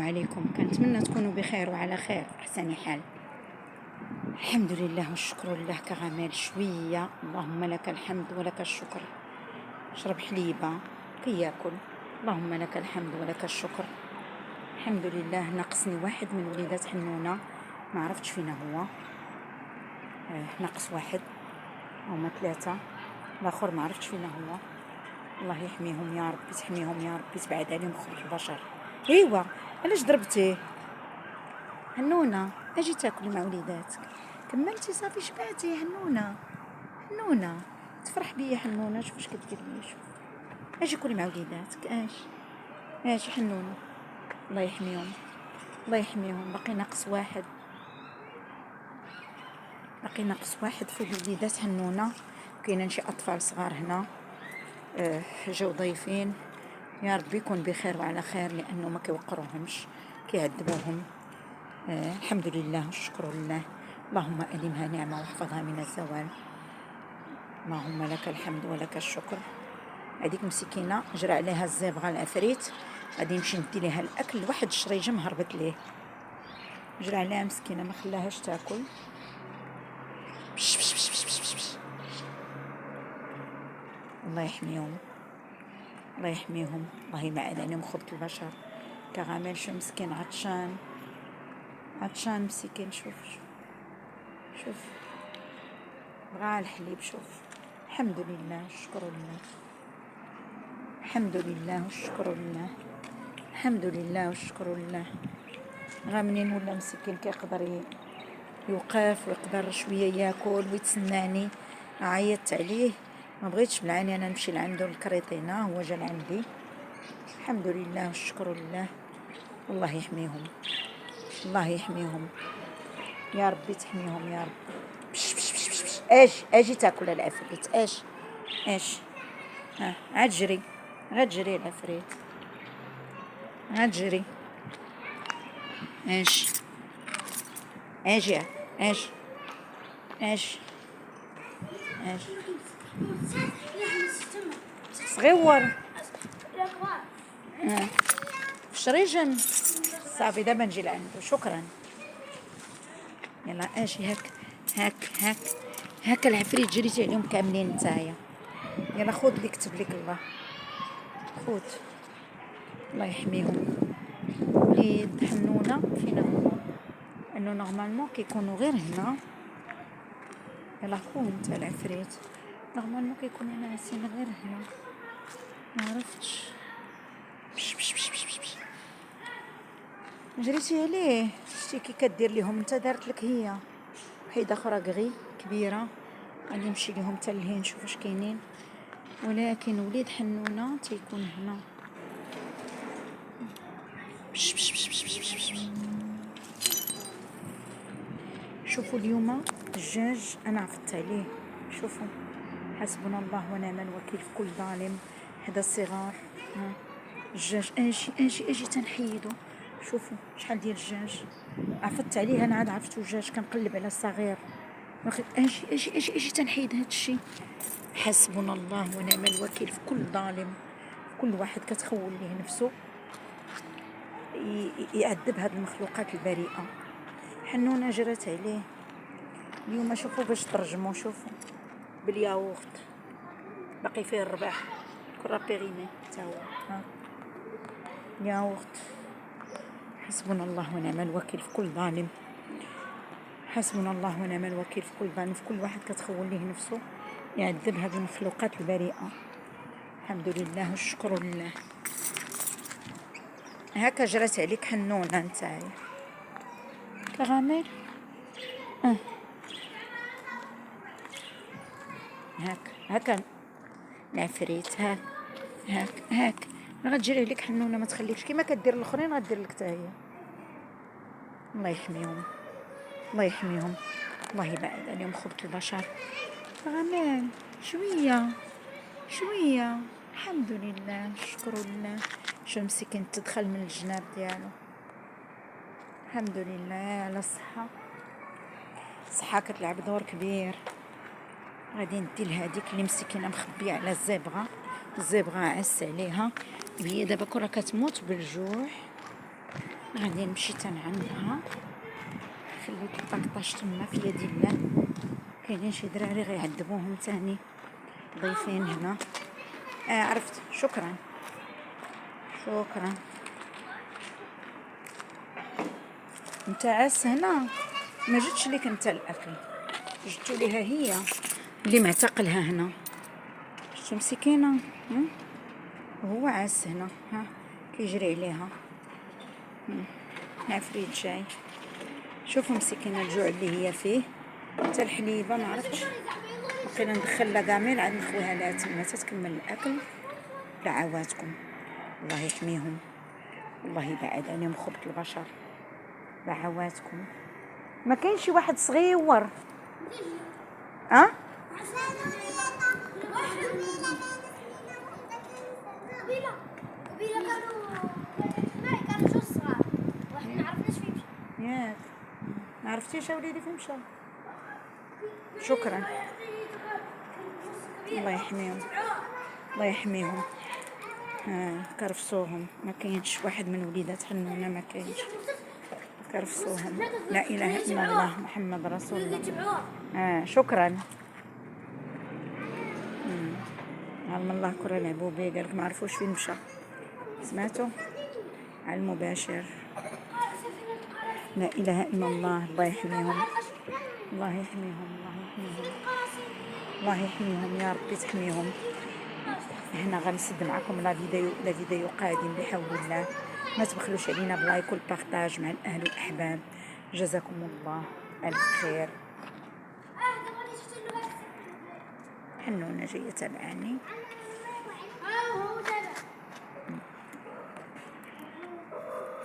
عليكم. كنتمنى تكونوا بخير وعلى خير في احسن حال. الحمد لله والشكر لله. كغمال شويه، اللهم لك الحمد ولك الشكر. شرب حليبه كي ياكل. اللهم لك الحمد ولك الشكر. الحمد لله. ناقصني واحد من وليدات حنونه، ما عرفتش فين هو. ناقص واحد، هما ثلاثه، الاخر ما عرفتش فين هو. الله يحميهم يا ربي، تحميهم يا ربي، تبعد عليهم خبث البشر. ايوا، علاش ضربتيه؟ هنونه، اجي تاكلي مع وليداتك. كملتي صافي شبعتي يا هنونه؟ هنونه تفرح بيا هنونه، شوف اش كدير ليا. شوف، اجي كلي مع وليداتك. اجي هنونه. الله يحميهم، الله يحميهم. باقي ناقص واحد، باقي ناقص واحد في وليدات هنونه. كاينين شي اطفال صغار هنا، جاو ضيفين. يا ربي يكون بخير وعلى خير، لانه ما كيوقروهمش، كيعذبوهم. الحمد لله والشكر لله. اللهم أدمها نعمة واحفظها من الزوال. اللهم لك الحمد ولك الشكر. هذيك مسكينة جرى عليها الزبغة العفريت، غادي نمشي ندي ليها الأكل. واحد الشريجم هربت ليه، جرى عليها مسكينة، ما خلاهاش تاكل. بش بش بش بش بش بش. الله يحميهم، الله يحميهم، الله يبعد عنهم خبث البشر. كغامل شو مسكين، عطشان عطشان مسكين. شوف شوف شوف، بغا الحليب. شوف، الحمد لله والشكر لله. الحمد لله والشكر لله. الحمد لله والشكر لله. غا منين ولا مسكين كيقدر يوقف ويقدر شويه ياكل ويتسناني. عيطت عليه، ما بغيتش بلعاني انا نمشي لعندو الكريطينه، هو جا لعندي. الحمد لله والشكر لله. الله يحميهم، الله يحميهم يا ربي، تحميهم يا رب. بش بش بش بش بش. اجي تاكل العفريت. اش عاد جري، غاد جري العفريت، غاد جري. اجي اجي اجي صغيور. في شريجم. صافي دابا نجي لعنده. شكرا. يلا اجي. هاك العفريت جريتي عليهم كاملين نتايا. يلا خذ اللي كتب لك الله، خذ. الله يحميهم. وليد حنونه فينا هو؟ انه نورمالمون كيكونوا غير هنا. يلا خذ انت العفريت. نورمالمون كيكونوا ناعسين غير هنا، ما عرفتش. بش بش بش بش بش. جريتي عليه. شتي كي كدير ليهم انت، دارت لك هي وحيده اخرى كغي كبيره. غادي نمشي ليهم حتى لهين نشوف واش كاينين. ولكن وليد حنونه تيكون هنا. بش بش بش بش بش بش بش. شوفوا اليوم الدجاج انا عفت عليه. شوفوا، حسبنا الله ونعم الوكيل في كل ظالم. هذا الصغار. الدجاج اجي تنحيدو. شوفوا شحال ديال الدجاج عفت عليه. انا عاد عرفتو الدجاج، كنقلب على الصغير. اجي تنحيد هاد الشيء. حسبنا الله ونعم الوكيل في كل ظالم، في كل واحد كتخول ليه نفسه يعذب هاد المخلوقات البريئه. حنونه جرات عليه اليوم. شوفوا باش ترجموا. شوفوا بالياغورت، باقي فيه الرباح كرة بيغيني تا هو. ياغورت. حسبنا الله ونعم الوكيل في كل ظالم. حسبنا الله ونعم الوكيل في كل ظالم، في كل واحد كتخول ليه نفسه يعذب هذه المخلوقات البريئة. الحمد لله والشكر لله. هكا جرت عليك حنونة نتايا كغامل. هكا العفريت. هاك غتجري عليك حنونة، ما تخليكش كيما كدير الاخرين غدير لك حتى هي. الله يحميهم، الله يحميهم، الله يبعد عليهم خبث البشر. غامل شويه. الحمد لله الشكر لله. شو مسكين تدخل من الجناب ديالو. الحمد لله على الصحة كتلعب دور كبير. غادي ندي لهاديك اللي مسكينه مخبيه على الزبغه عس عليها. هي دابا كره كتموت بالجوع. غادي نمشي تنعندها. خليت الباكطاج تما في يد الله. كاينين شي دراري غيعذبوهم تاني ضيفين هنا. عرفت. شكرا. انت عاس هنا ما جتش ليك انت الاكل، جبتو ليها هي اللي معتقلها هنا. شتو مسكينه. وهو عاس هنا. كيجري عليها. عفريت جاي. شوفوا مسكينه الجوع اللي هي فيه. حتى الحليبه ما عرفتش بقينا ندخل لها كاع ميل عند خوها لا تما تتكمل الاكل. دعواتكم الله يحميهم، والله يبعد عنهم خبث البشر. دعواتكم. ما كاين شي واحد صغير. كانوا جوج صغار، واحد ما عرفناش فين مشى. ياك ما عرفتيش وليدي فين مشى. شكرا. الله يحميهم، الله يحميهم. كرفصوهم. ما كاينش واحد من وليدات حنونه، ما كاينش. كرفصوهم. لا اله الا الله محمد رسول الله. شكرا. علم الله كره لعبوا بيه، قالك ما عرفوش فين مشى. سمعتوا على المباشر. لا اله الا الله. الله يحميهم، الله يحميهم، الله يحميهم، الله يحميهم يا ربي تحميهم. هنا غنسد معكم لا فيديو قادم بحول الله. ما تبخلوش علينا بلايك والبارطاج مع الاهل والاحباب. جزاكم الله الف خير. حنونه جايه تبعاني.